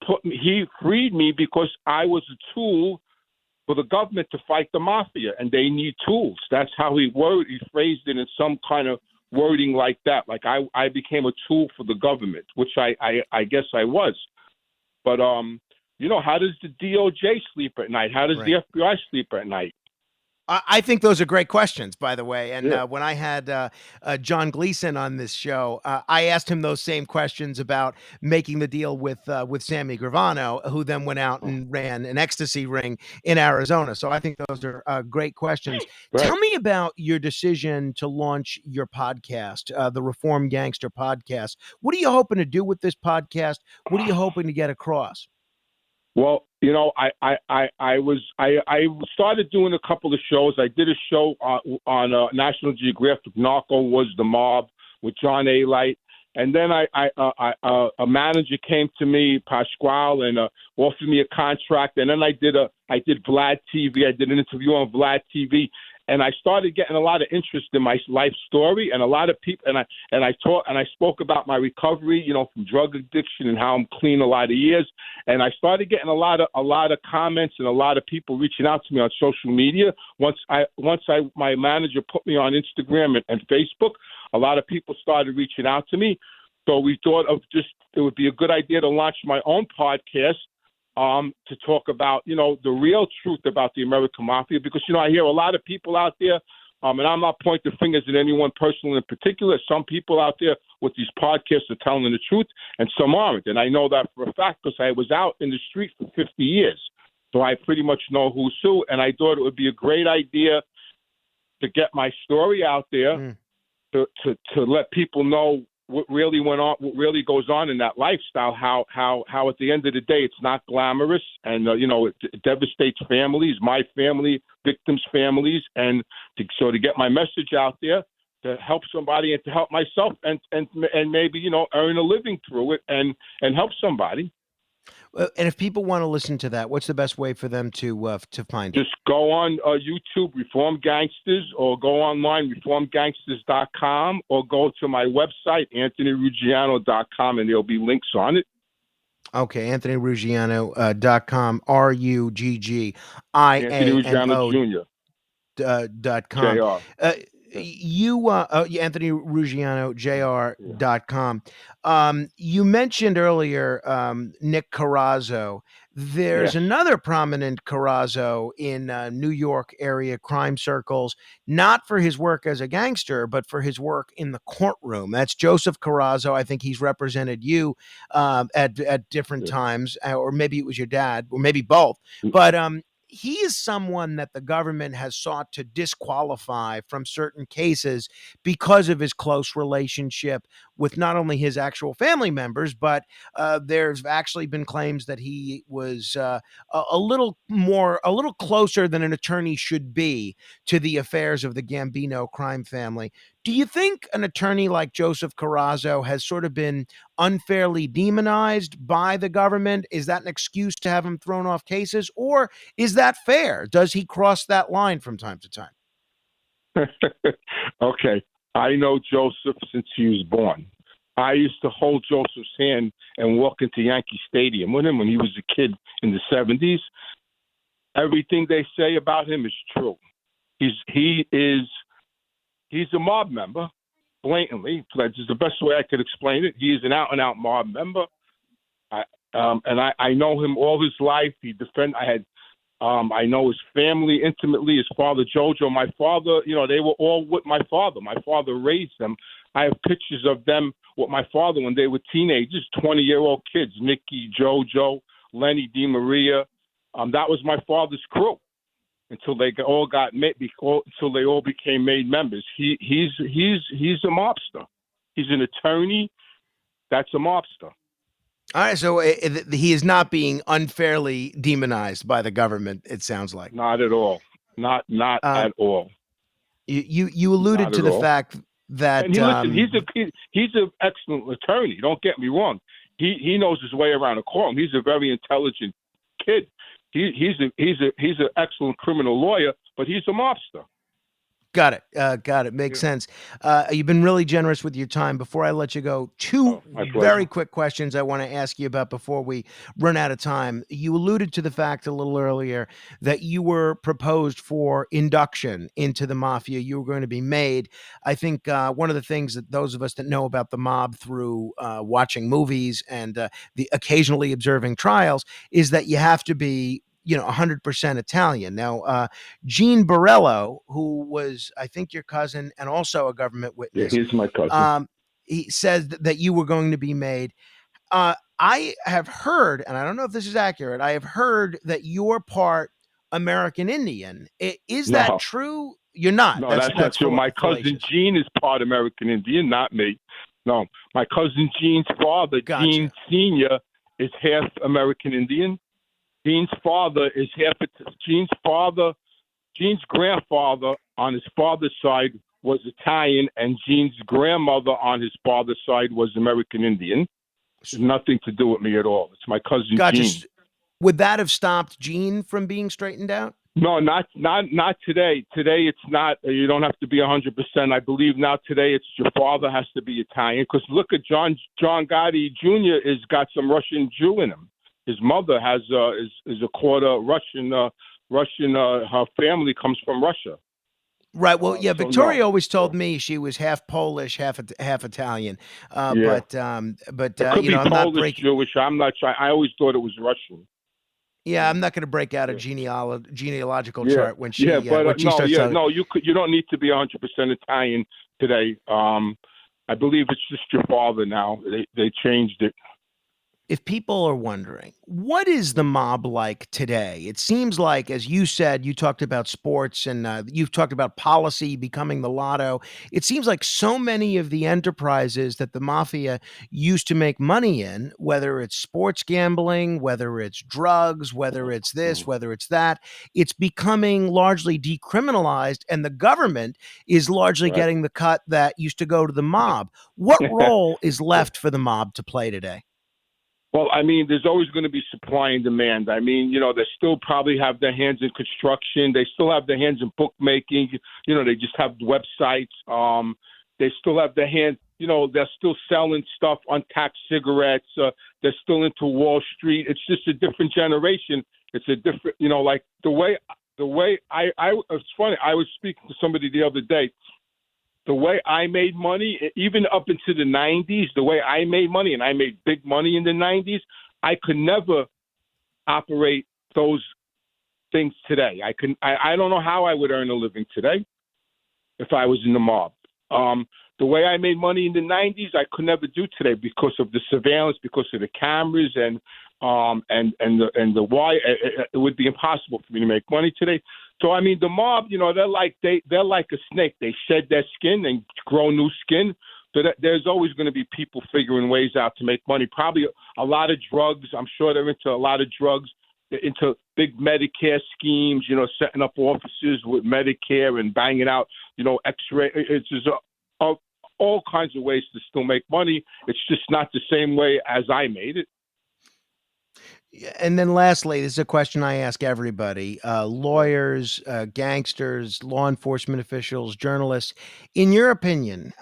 freed me because I was a tool for the government to fight the mafia, and they need tools. That's how he phrased it in some kind of wording like that. Like I became a tool for the government, which I guess I was. But how does the DOJ sleep at night? How does the FBI sleep at night? I think those are great questions, by the way. And when I had John Gleason on this show, I asked him those same questions about making the deal with Sammy Gravano, who then went out and ran an ecstasy ring in Arizona. So I think those are great questions. Right. Tell me about your decision to launch your podcast, the Reformed Gangster Podcast. What are you hoping to do with this podcast? What are you hoping to get across? Well, I started doing a couple of shows. I did a show on National Geographic, Narco Was the Mob, with John A. Light. And then a manager came to me, Pasquale, and offered me a contract. And then I did Vlad TV. I did an interview on Vlad TV. And I started getting a lot of interest in my life story, and a lot of people, and I spoke about my recovery, from drug addiction and how I'm clean a lot of years. And I started getting a lot of comments and a lot of people reaching out to me on social media. Once my manager put me on Instagram and Facebook, a lot of people started reaching out to me. So we thought it would be a good idea to launch my own podcast. To talk about, the real truth about the American Mafia, because, I hear a lot of people out there, and I'm not pointing fingers at anyone personally in particular. Some people out there with these podcasts are telling the truth, and some aren't. And I know that for a fact because I was out in the street for 50 years. So I pretty much know who's who, and I thought it would be a great idea to get my story out there to let people know what really went on, what really goes on in that lifestyle, how at the end of the day, it's not glamorous, and, it devastates families, my family, victims' families, and to get my message out there to help somebody and to help myself and maybe, earn a living through it and help somebody. And if people want to listen to that, what's the best way for them to find it? Just go on YouTube, Reformed Gangsters, or go online, reformedgangsters.com, or go to my website, anthonyruggiano.com, and there'll be links on it. Okay, anthonyruggiano.com, RUGGIANO. Anthony Ruggiano Jr. .com. Anthony Ruggiano, JR.com. You mentioned earlier Nick Carrazzo. There's another prominent Carrazzo in New York area crime circles, not for his work as a gangster, but for his work in the courtroom. That's Joseph Carrazzo. I think he's represented you at different times, or maybe it was your dad, or maybe both. But he is someone that the government has sought to disqualify from certain cases because of his close relationship with not only his actual family members, but there's actually been claims that he was a little closer than an attorney should be to the affairs of the Gambino crime family. Do you think an attorney like Joseph Carrazzo has sort of been unfairly demonized by the government? Is that an excuse to have him thrown off cases, or is that fair? Does he cross that line from time to time? Okay. I know Joseph since he was born. I used to hold Joseph's hand and walk into Yankee Stadium with him when he was a kid in the 70s. Everything they say about him is true. He's a mob member, blatantly. That's the best way I could explain it. He is an out-and-out mob member. I know him all his life. I know his family intimately, his father, Jojo. My father, they were all with my father. My father raised them. I have pictures of them with my father when they were teenagers, 20-year-old kids, Mickey, Jojo, Lenny, DeMaria. That was my father's crew until they all became made members. He's a mobster. He's an attorney. That's a mobster. All right, so he is not being unfairly demonized by the government, it sounds like. Not at all. Not at all. You alluded to the fact that he's an excellent attorney. Don't get me wrong. He knows his way around a courtroom. He's a very intelligent kid. He's an excellent criminal lawyer, but he's a mobster. Got it. Makes sense. You've been really generous with your time. Before I let you go, two very quick questions I want to ask you about before we run out of time. You alluded to the fact a little earlier that you were proposed for induction into the mafia. You were going to be made. I think one of the things that those of us that know about the mob through watching movies and the occasionally observing trials is that you have to be 100% Italian. Now, Gene Borello, who was, I think, your cousin and also a government witness. Yeah, he's my cousin. He says that you were going to be made. I have heard, and I don't know if this is accurate, I have heard that you're part American Indian. Is that true? You're not. No, that's not true. My cousin Gene is part American Indian, not me. No, my cousin Gene's father, Gene Sr., is half American Indian. Gene's father is Gene's grandfather on his father's side was Italian, and Gene's grandmother on his father's side was American Indian. It's nothing to do with me at all. It's my cousin Gene. Would that have stopped Gene from being straightened out? No, not today. Today it's not. You don't have to be 100%. I believe now today it's your father has to be Italian. Because look at John Gotti Jr. has got some Russian Jew in him. His mother is a quarter Russian. Her family comes from Russia. Right. Well, yeah. Victoria always told me she was half Polish, half Italian. But it could be I'm Polish, not Jewish. I'm not sure. I always thought it was Russian. Yeah, I'm not going to break out a genealogical chart when she. You don't need to be 100% Italian today. I believe it's just your father now. They changed it. If people are wondering, what is the mob like today? It seems like, as you said, you talked about sports and you've talked about policy becoming the lotto. It seems like so many of the enterprises that the mafia used to make money in, whether it's sports gambling, whether it's drugs, whether it's this, whether it's that, it's becoming largely decriminalized, and the government is largely getting the cut that used to go to the mob. What role is left for the mob to play today? Well, I mean, there's always going to be supply and demand. I mean, they still probably have their hands in construction. They still have their hands in bookmaking. They just have websites. They still have their hands, they're still selling stuff, untaxed cigarettes. They're still into Wall Street. It's just a different generation. It's a different, like the way it's funny. I was speaking to somebody the other day. The way I made money, even up into the 90s, the way I made money, and I made big money in the 90s, I could never operate those things today. I don't know how I would earn a living today if I was in the mob. The way I made money in the 90s, I could never do today because of the surveillance, because of the cameras, and the why. It would be impossible for me to make money today. So I mean, the mob, they're like a snake. They shed their skin and grow new skin. So there's always going to be people figuring ways out to make money. Probably a lot of drugs. I'm sure they're into a lot of drugs. They're into big Medicare schemes. Setting up offices with Medicare and banging out, X-ray. It's just all kinds of ways to still make money. It's just not the same way as I made it. And then lastly, this is a question I ask everybody, lawyers, gangsters, law enforcement officials, journalists. In your opinion,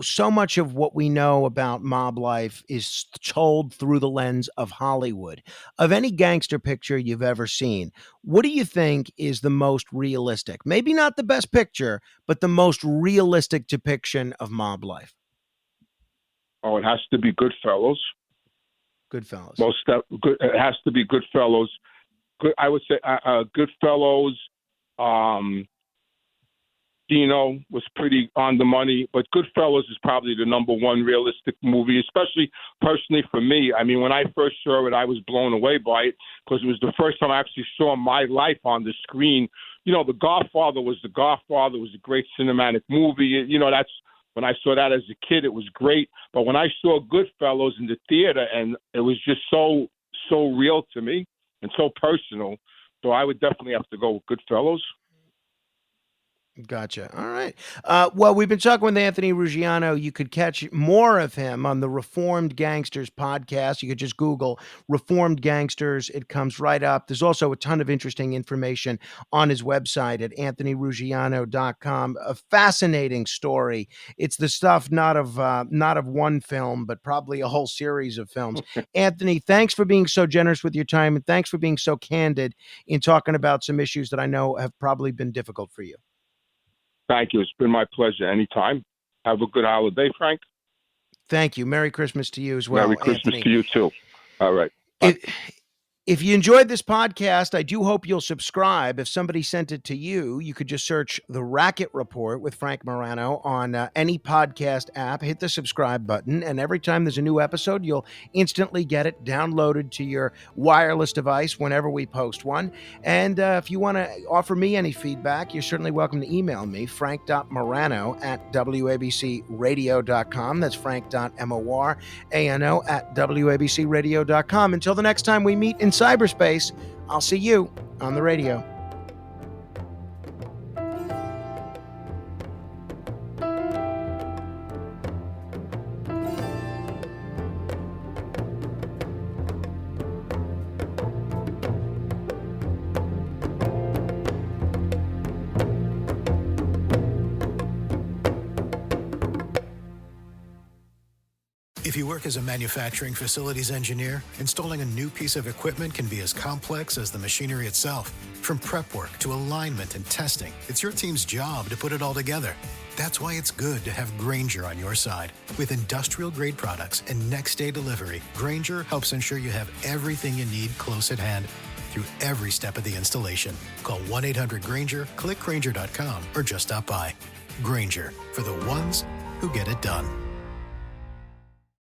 so much of what we know about mob life is told through the lens of Hollywood. Of any gangster picture you've ever seen, what do you think is the most realistic? Maybe not the best picture, but the most realistic depiction of mob life? Oh, it has to be Goodfellas. Goodfellas. It has to be Goodfellas. I would say Goodfellas. Dino was pretty on the money, but Goodfellas is probably the number one realistic movie, especially personally for me. I mean, when I first saw it, I was blown away by it because it was the first time I actually saw my life on the screen. The Godfather was The Godfather. It was a great cinematic movie. That's. When I saw that as a kid, it was great. But when I saw Goodfellas in the theater, and it was just so real to me and so personal, so I would definitely have to go with Goodfellas. Gotcha. All right. Well, we've been talking with Anthony Ruggiano. You could catch more of him on the Reformed Gangsters podcast. You could just Google Reformed Gangsters. It comes right up. There's also a ton of interesting information on his website at anthonyruggiano.com. A fascinating story. It's the stuff not of one film, but probably a whole series of films. Anthony, thanks for being so generous with your time, and thanks for being so candid in talking about some issues that I know have probably been difficult for you. Thank you. It's been my pleasure. Anytime. Have a good holiday, Frank. Thank you. Merry Christmas to you as well. Merry Christmas Anthony. to you, too. All right. Bye. If you enjoyed this podcast, I do hope you'll subscribe. If somebody sent it to you, you could just search The Racket Report with Frank Morano on any podcast app. Hit the subscribe button, and every time there's a new episode, you'll instantly get it downloaded to your wireless device whenever we post one. And if you want to offer me any feedback, you're certainly welcome to email me, frank.morano@wabcradio.com. That's frank.morano@wabcradio.com. Until the next time we meet in cyberspace, I'll see you on the radio. If you work as a manufacturing facilities engineer, installing a new piece of equipment can be as complex as the machinery itself. From prep work to alignment and testing, it's your team's job to put it all together. That's why it's good to have Grainger on your side. With industrial-grade products and next-day delivery, Grainger helps ensure you have everything you need close at hand through every step of the installation. Call 1-800-GRAINGER, click Grainger.com, or just stop by. Grainger, for the ones who get it done.